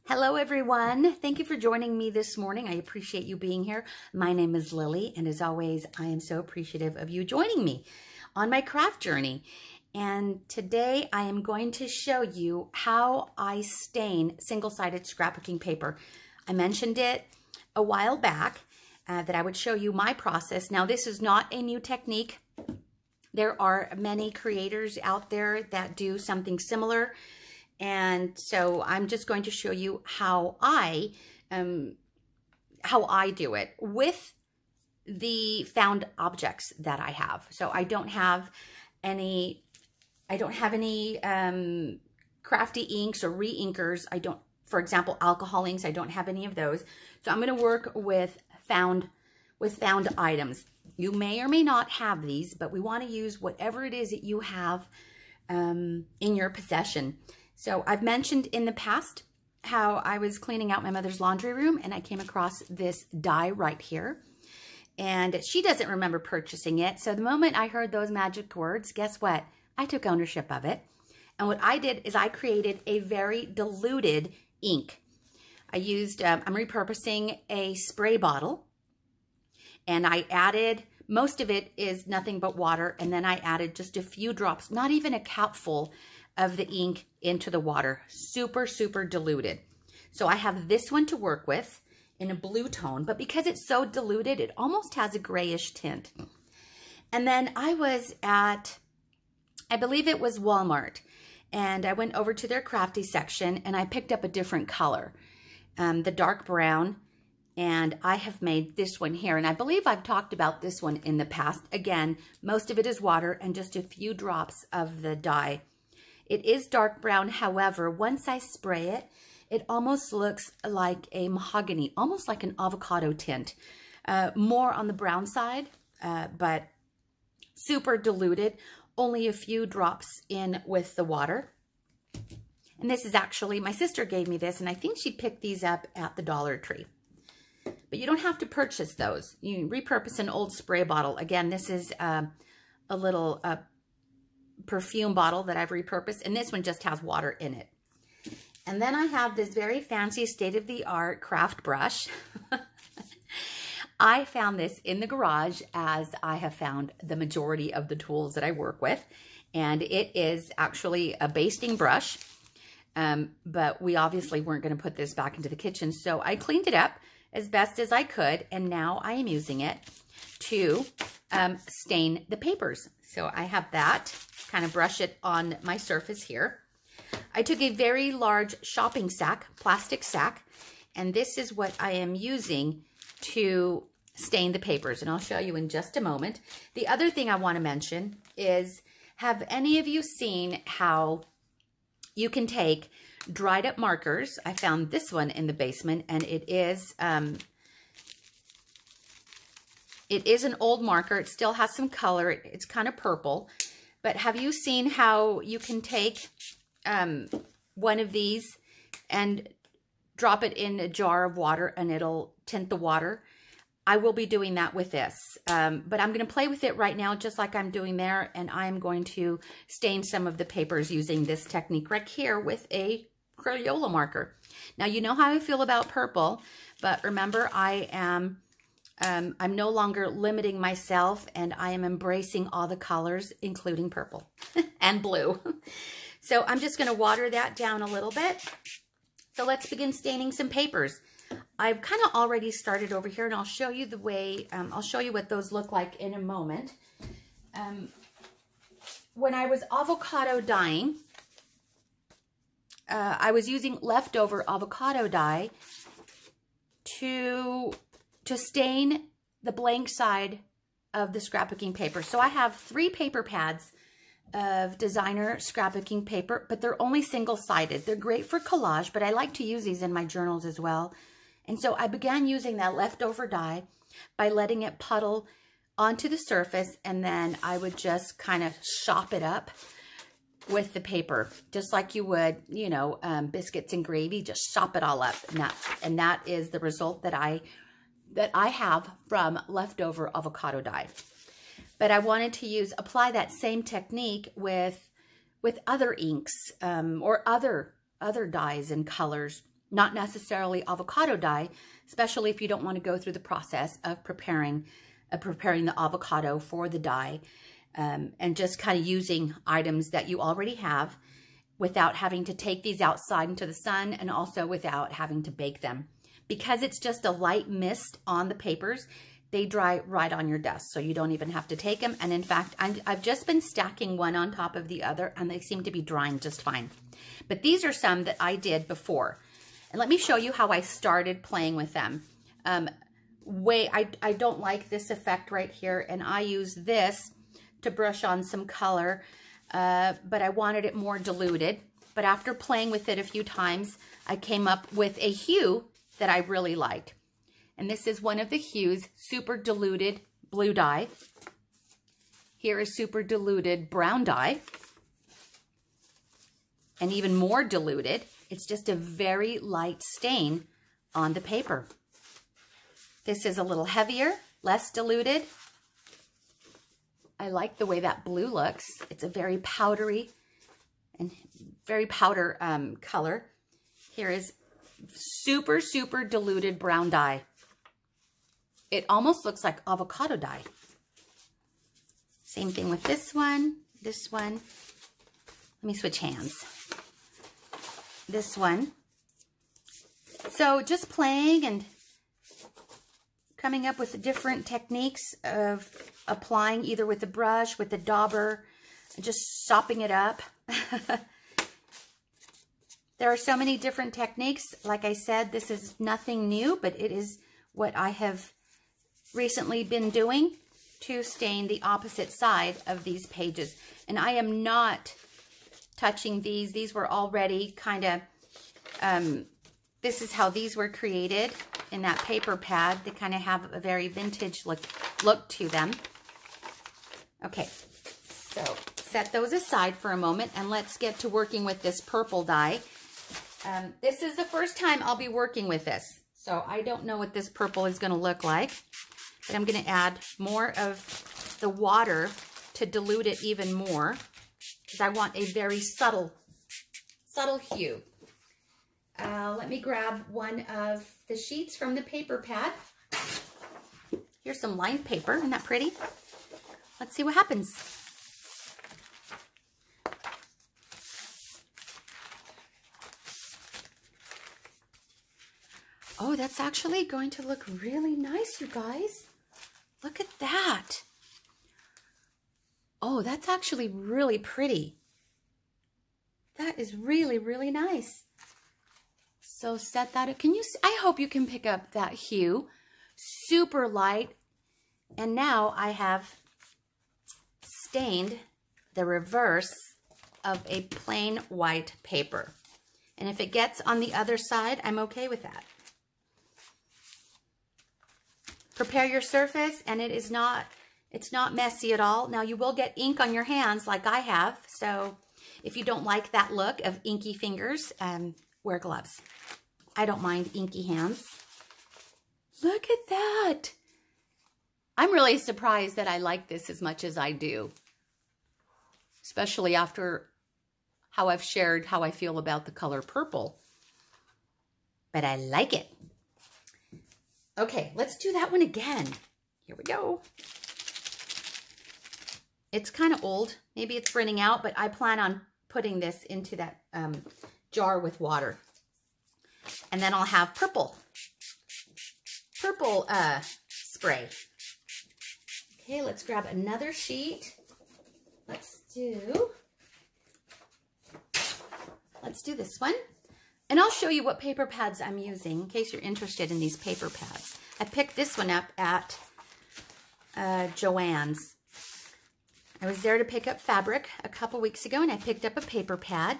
Hello, everyone. Thank you for joining me this morning. I appreciate you being here. My name is Lily, and as always, I am so appreciative of you joining me on my craft journey. And today I am going to show you how I stain single-sided scrapbooking paper. I mentioned it a while back that I would show you my process. Now, this is not a new technique. There are many creators out there that do something similar. And so I'm just going to show you how I do it with the found objects that I have. So I don't have any crafty inks or re-inkers. For example, alcohol inks, I don't have any of those. So I'm going to work with found items. You may or may not have these, but we want to use whatever it is that you have in your possession. So I've mentioned in the past how I was cleaning out my mother's laundry room and I came across this die right here. And she doesn't remember purchasing it. So the moment I heard those magic words, guess what? I took ownership of it. And what I did is I created a very diluted ink. I used, I'm repurposing a spray bottle. And I added, most of it is nothing but water. And then I added just a few drops, not even a cupful of the ink into the water. Super, super diluted. So I have this one to work with in a blue tone, but because it's so diluted, it almost has a grayish tint. And then I was at, I believe it was Walmart, and I went over to their crafty section and I picked up a different color, the dark brown. And I have made this one here. And I believe I've talked about this one in the past. Again, most of it is water and just a few drops of the dye. It is dark brown. However, once I spray it, it almost looks like a mahogany, almost like an avocado tint. More on the brown side, but super diluted. Only a few drops in with the water. And this is actually, my sister gave me this, and I think she picked these up at the Dollar Tree. But you don't have to purchase those. You can repurpose an old spray bottle. Again, this is a little perfume bottle that I've repurposed, and this one just has water in it. And then I have this very fancy state-of-the-art craft brush. I found this in the garage, as I have found the majority of the tools that I work with, and it is actually a basting brush, but we obviously weren't going to put this back into the kitchen, so I cleaned it up as best as I could, and now I am using it to stain the papers. So I have that, kind of brush it on my surface here. I took a very large shopping sack, plastic sack, and this is what I am using to stain the papers, and I'll show you in just a moment. The other thing I want to mention is, have any of you seen how you can take dried up markers? I found this one in the basement, and it is an old marker. It still has some color. It's kind of purple. But have you seen how you can take one of these and drop it in a jar of water and it'll tint the water? I will be doing that with this. But I'm going to play with it right now just like I'm doing there, and I'm going to stain some of the papers using this technique right here with a Crayola marker. Now, you know how I feel about purple, but remember, I'm no longer limiting myself, and I am embracing all the colors, including purple and blue. So I'm just going to water that down a little bit. So let's begin staining some papers. I've kind of already started over here, and I'll show you the way, I'll show you what those look like in a moment. When I was avocado dyeing, I was using leftover avocado dye to stain the blank side of the scrapbooking paper. So I have 3 paper pads of designer scrapbooking paper, but they're only single-sided. They're great for collage, but I like to use these in my journals as well. And so I began using that leftover dye by letting it puddle onto the surface, and then I would just kind of shop it up with the paper, just like you would, you know, biscuits and gravy. Just shop it all up, and that is the result that I have from leftover avocado dye. But I wanted to apply that same technique with other inks or other dyes and colors not necessarily avocado dye, especially if you don't want to go through the process of preparing the avocado for the dye, and just kind of using items that you already have without having to take these outside into the sun, and also without having to bake them. Because it's just a light mist on the papers, they dry right on your desk, so you don't even have to take them. And in fact, I've just been stacking one on top of the other, and they seem to be drying just fine. But these are some that I did before. And let me show you how I started playing with them. I don't like this effect right here, and I use this to brush on some color, but I wanted it more diluted. But after playing with it a few times, I came up with a hue that I really liked. And this is one of the hues, super diluted blue dye. Here is super diluted brown dye. And even more diluted. It's just a very light stain on the paper. This is a little heavier, less diluted. I like the way that blue looks. It's a very powdery and very powder color. Here is super, super diluted brown dye. It almost looks like avocado dye. Same thing with this one, this one. Let me switch hands. This one. So just playing and coming up with different techniques of applying, either with the brush, with the dauber, just sopping it up. There are so many different techniques. Like I said, this is nothing new, but it is what I have recently been doing to stain the opposite side of these pages. And I am not touching these. These were already kind of, this is how these were created in that paper pad. They kind of have a very vintage look to them. Okay, so set those aside for a moment, and let's get to working with this purple dye. This is the first time I'll be working with this, so I don't know what this purple is going to look like, but I'm going to add more of the water to dilute it even more, because I want a very subtle hue. Let me grab one of the sheets from the paper pad. Here's some lined paper. Isn't that pretty? Let's see what happens. Oh, that's actually going to look really nice, you guys. Look at that. Oh, that's actually really pretty. That is really, really nice. So set that up. Can you see? I hope you can pick up that hue. Super light. And now I have stained the reverse of a plain white paper. And if it gets on the other side, I'm okay with that. Prepare your surface, and it's not messy at all. Now you will get ink on your hands like I have. So if you don't like that look of inky fingers, wear gloves. I don't mind inky hands. Look at that. I'm really surprised that I like this as much as I do, especially after how I've shared how I feel about the color purple. But I like it. Okay, let's do that one again. Here we go. It's kind of old. Maybe it's running out, but I plan on putting this into that jar with water. And then I'll have purple spray. Okay, let's grab another sheet. Let's do this one. And I'll show you what paper pads I'm using in case you're interested in these paper pads. I picked this one up at Joann's. I was there to pick up fabric a couple weeks ago, and I picked up a paper pad.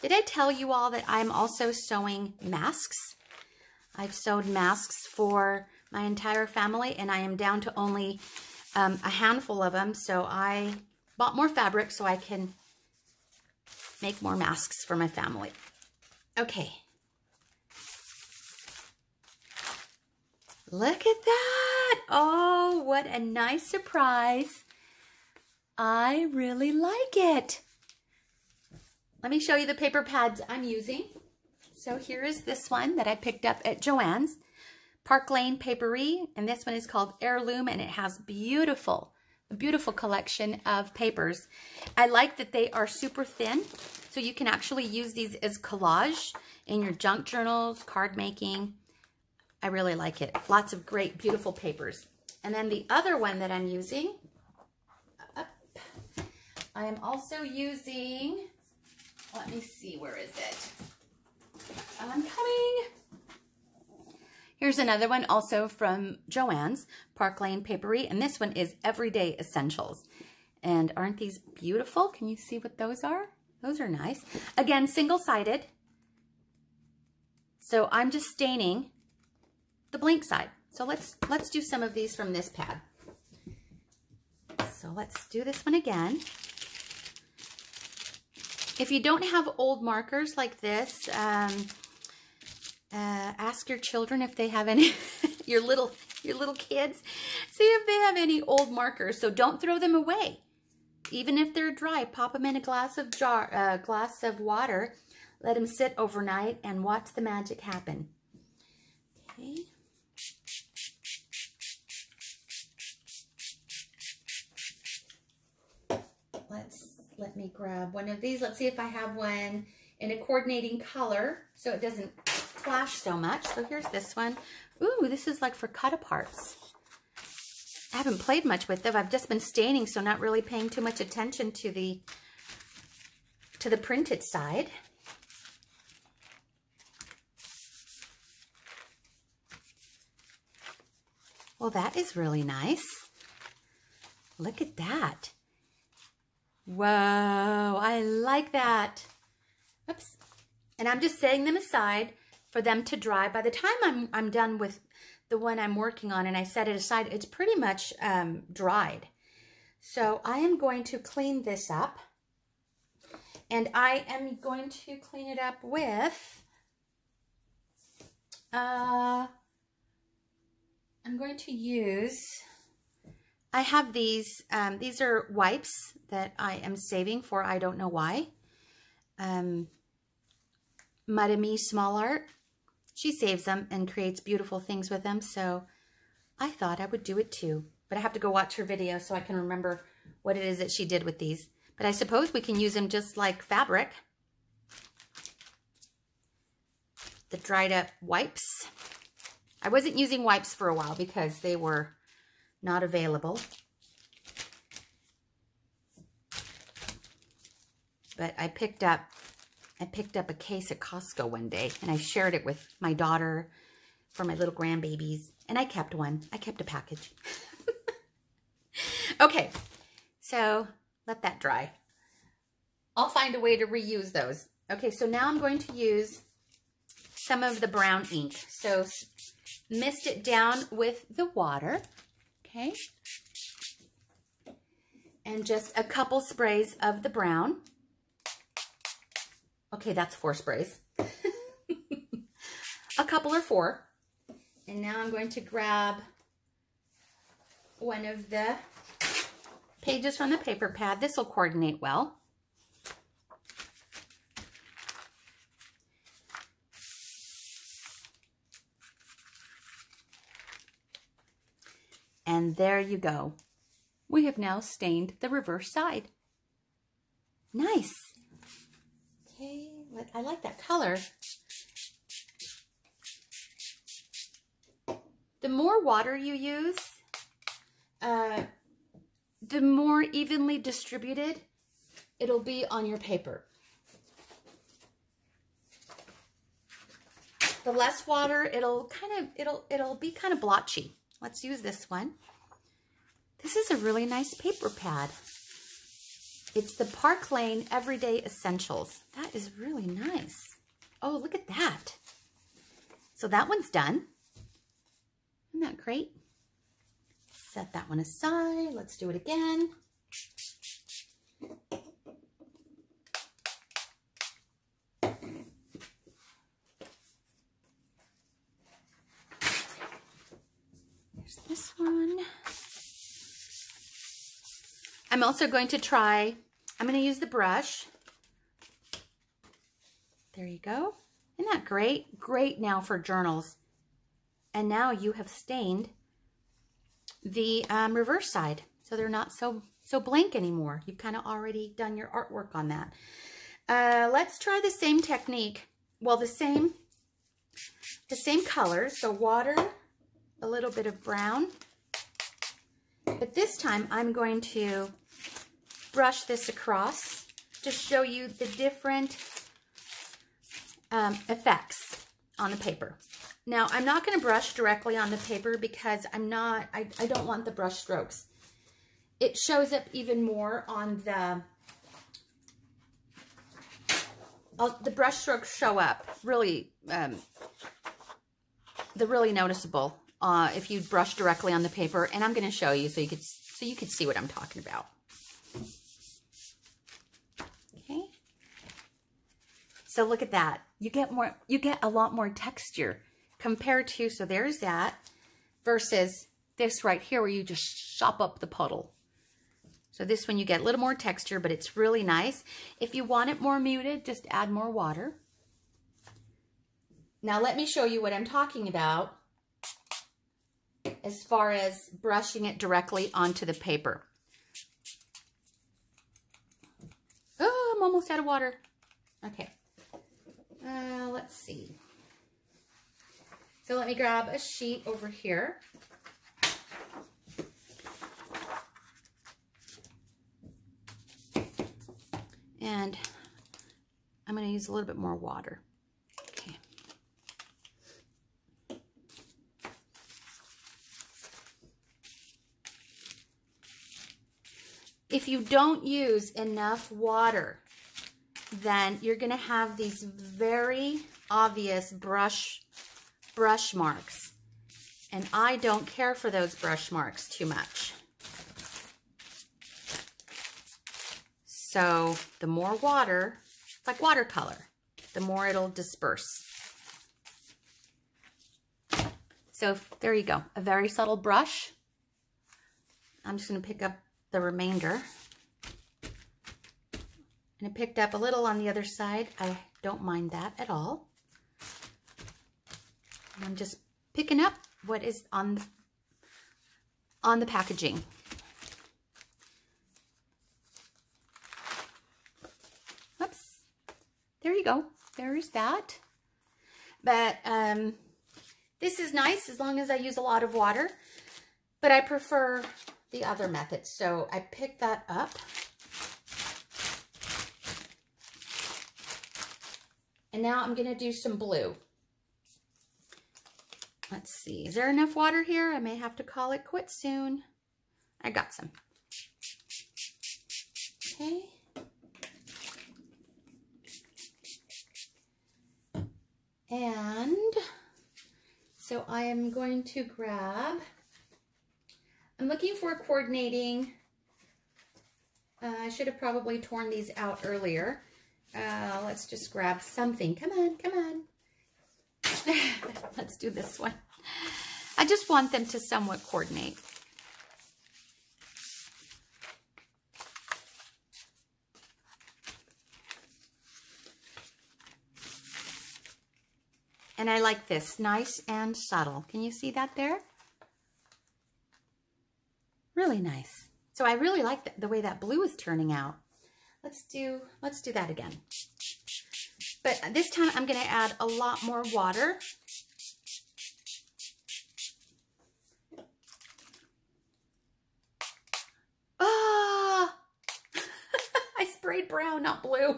Did I tell you all that I'm also sewing masks? I've sewed masks for my entire family, and I am down to only a handful of them. So I bought more fabric so I can make more masks for my family. Okay. Look at that. Oh, what a nice surprise. I really like it. Let me show you the paper pads I'm using. So here is this one that I picked up at Joann's, Park Lane Paperie, and this one is called Heirloom, and it has a beautiful collection of papers. I like that they are super thin, so you can actually use these as collage in your junk journals, card making. I really like it. Lots of great, beautiful papers. And then the other one that I'm using, I am also using, let me see, where is it? I'm coming. Here's another one also from Joann's, Park Lane Paperie, and this one is Everyday Essentials. And aren't these beautiful? Can you see what those are? Those are nice. Again, single-sided. So I'm just staining the blank side. So let's do some of these from this pad. So let's do this one again. If you don't have old markers like this, ask your children if they have any, your little kids, see if they have any old markers. So don't throw them away. Even if they're dry, pop them in a glass of water, let them sit overnight, and watch the magic happen. Okay. Let me grab one of these. Let's see if I have one in a coordinating color so it doesn't clash so much. So here's this one. Ooh, this is like for cut-aparts. I haven't played much with them. I've just been staining, so not really paying too much attention to the printed side. Well, that is really nice. Look at that. Whoa, I like that. Oops. And I'm just setting them aside for them to dry. By the time I'm done with the one I'm working on and I set it aside, it's pretty much dried. So I am going to clean this up. And I am going to clean it up with, I'm going to use, I have these are wipes that I am saving for I don't know why. Madame Small Art, she saves them and creates beautiful things with them, so I thought I would do it too. But I have to go watch her video so I can remember what it is that she did with these. But I suppose we can use them just like fabric. The dried up wipes. I wasn't using wipes for a while because they were not available. But I picked up a case at Costco one day and I shared it with my daughter for my little grandbabies. And I kept one. I kept a package. Okay, so let that dry. I'll find a way to reuse those. Okay, so now I'm going to use some of the brown ink. So mist it down with the water. Okay. And just a couple sprays of the brown. Okay, that's 4 sprays. A couple or 4. And now I'm going to grab one of the pages from the paper pad. This will coordinate well. And there you go. We have now stained the reverse side. Nice. Okay, I like that color. The more water you use, the more evenly distributed it'll be on your paper. The less water, it'll be kind of blotchy. Let's use this one. This is a really nice paper pad. It's the Park Lane Everyday Essentials. That is really nice. Oh, look at that. So that one's done. Isn't that great? Set that one aside. Let's do it again. There's this one. I'm also going to try, I'm going to use the brush. There you go. Isn't that great? Great now for journals. And now you have stained the reverse side, so they're not so blank anymore. You've kind of already done your artwork on that. Let's try the same technique. Well, the same colors. So water, a little bit of brown. But this time I'm going to brush this across to show you the different effects on the paper. Now, I'm not going to brush directly on the paper because I don't want the brush strokes. It shows up even more on the brush strokes show up really, they're really noticeable if you brush directly on the paper, and I'm going to show you so you could see what I'm talking about. Okay. So look at that. You get a lot more texture compared to, so there's that, versus this right here where you just chop up the puddle. So this one you get a little more texture, but it's really nice. If you want it more muted, just add more water. Now let me show you what I'm talking about as far as brushing it directly onto the paper. Oh, I'm almost out of water. Okay. Let's see. So let me grab a sheet over here. And I'm going to use a little bit more water. Okay. If you don't use enough water, then you're going to have these very obvious brush marks. And I don't care for those brush marks too much. So the more water, it's like watercolor, the more it'll disperse. So there you go, a very subtle brush. I'm just going to pick up the remainder. And it picked up a little on the other side. I don't mind that at all. I'm just picking up what is on the packaging. Oops. There you go. There's that. But this is nice as long as I use a lot of water. But I prefer the other method. So I picked that up. And now I'm going to do some blue. Let's see. Is there enough water here? I may have to call it quits soon. I got some. Okay. And so I am going to grab, I'm looking for coordinating. I should have probably torn these out earlier. Let's just grab something. Come on, come on. Let's do this one. I just want them to somewhat coordinate. And I like this, nice and subtle. Can you see that there? Really nice. So I really like the way that blue is turning out. Let's do that again. But this time I'm going to add a lot more water. Ah! I sprayed brown, not blue.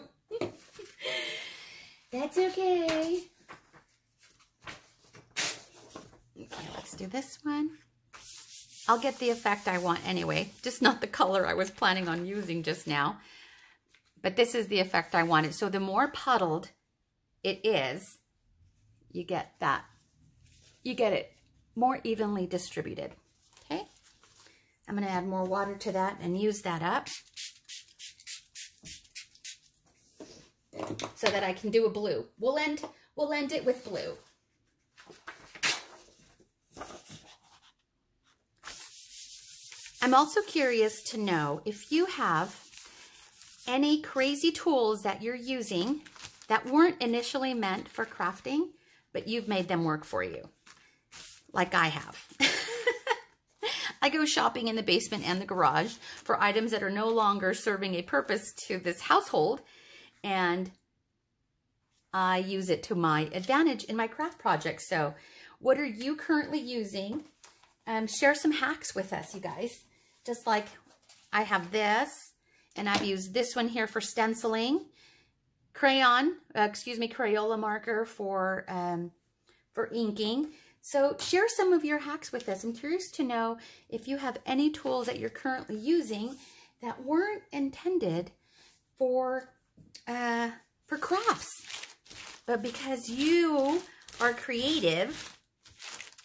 That's okay. Okay, let's do this one. I'll get the effect I want anyway, just not the color I was planning on using just now. But this is the effect I wanted. So the more puddled it is, you get that. You get it more evenly distributed. Okay? I'm going to add more water to that and use that up so that I can do a blue. We'll end it with blue. I'm also curious to know if you have any crazy tools that you're using that weren't initially meant for crafting, but you've made them work for you, like I have. I go shopping in the basement and the garage for items that are no longer serving a purpose to this household, and I use it to my advantage in my craft projects. So what are you currently using? Share some hacks with us, you guys. Just like I have this, and I've used this one here for stenciling, Crayola marker for inking. So share some of your hacks with us. I'm curious to know if you have any tools that you're currently using that weren't intended for crafts, but because you are creative,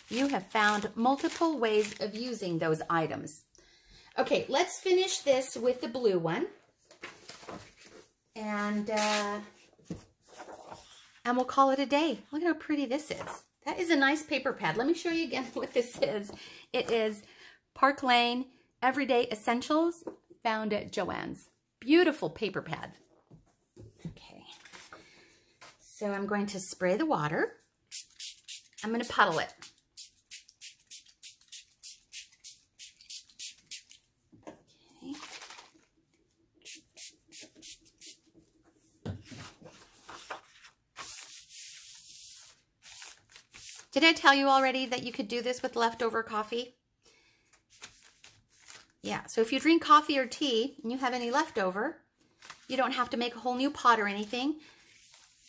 you have found multiple ways of using those items. Okay, let's finish this with the blue one. And we'll call it a day. Look at how pretty this is. That is a nice paper pad. Let me show you again what this is. It is Park Lane Everyday Essentials, found at Joann's. Beautiful paper pad. Okay. So I'm going to spray the water. I'm going to puddle it. Okay. Did I tell you already that you could do this with leftover coffee? Yeah, so if you drink coffee or tea and you have any leftover, you don't have to make a whole new pot or anything.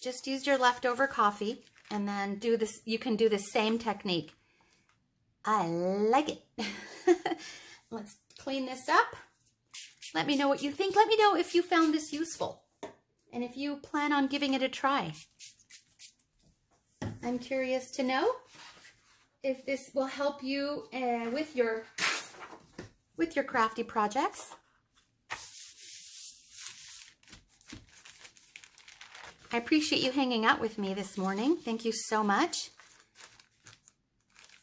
Just use your leftover coffee and then do this. You can do the same technique. I like it. Let's clean this up. Let me know what you think. Let me know if you found this useful and if you plan on giving it a try. I'm curious to know if this will help you with your crafty projects. I appreciate you hanging out with me this morning. Thank you so much.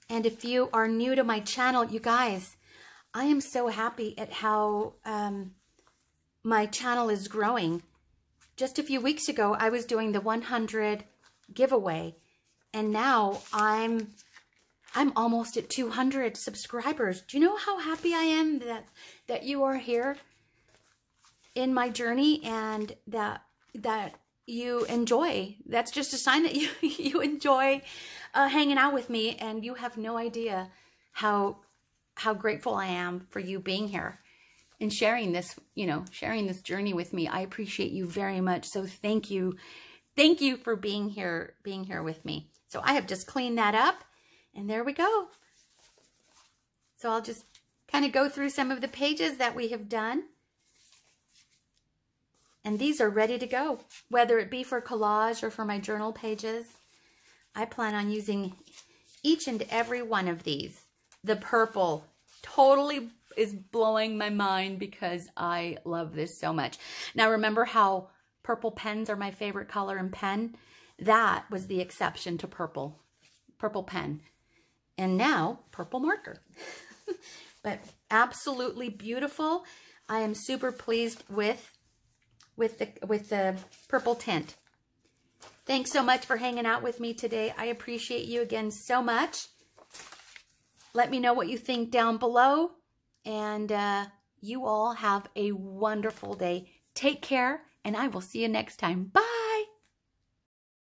And if you are new to my channel, you guys, I am so happy at how my channel is growing. Just a few weeks ago, I was doing the 100 giveaway. And now I'm almost at 200 subscribers. Do you know how happy I am that you are here in my journey and that you enjoy? That's just a sign that you enjoy hanging out with me, and you have no idea how grateful I am for you being here and sharing this, sharing this journey with me. I appreciate you very much. So thank you. Thank you for being here with me. So I have just cleaned that up, and there we go. So I'll just kind of go through some of the pages that we have done. And these are ready to go, whether it be for collage or for my journal pages. I plan on using each and every one of these. The purple totally is blowing my mind because I love this so much. Now remember how purple pens are my favorite color in pen? That was the exception to purple pen. And now purple marker. But absolutely beautiful. I am super pleased with the purple tint. Thanks so much for hanging out with me today. I appreciate you again so much. Let me know what you think down below. And you all have a wonderful day. Take care, and I will see you next time. Bye.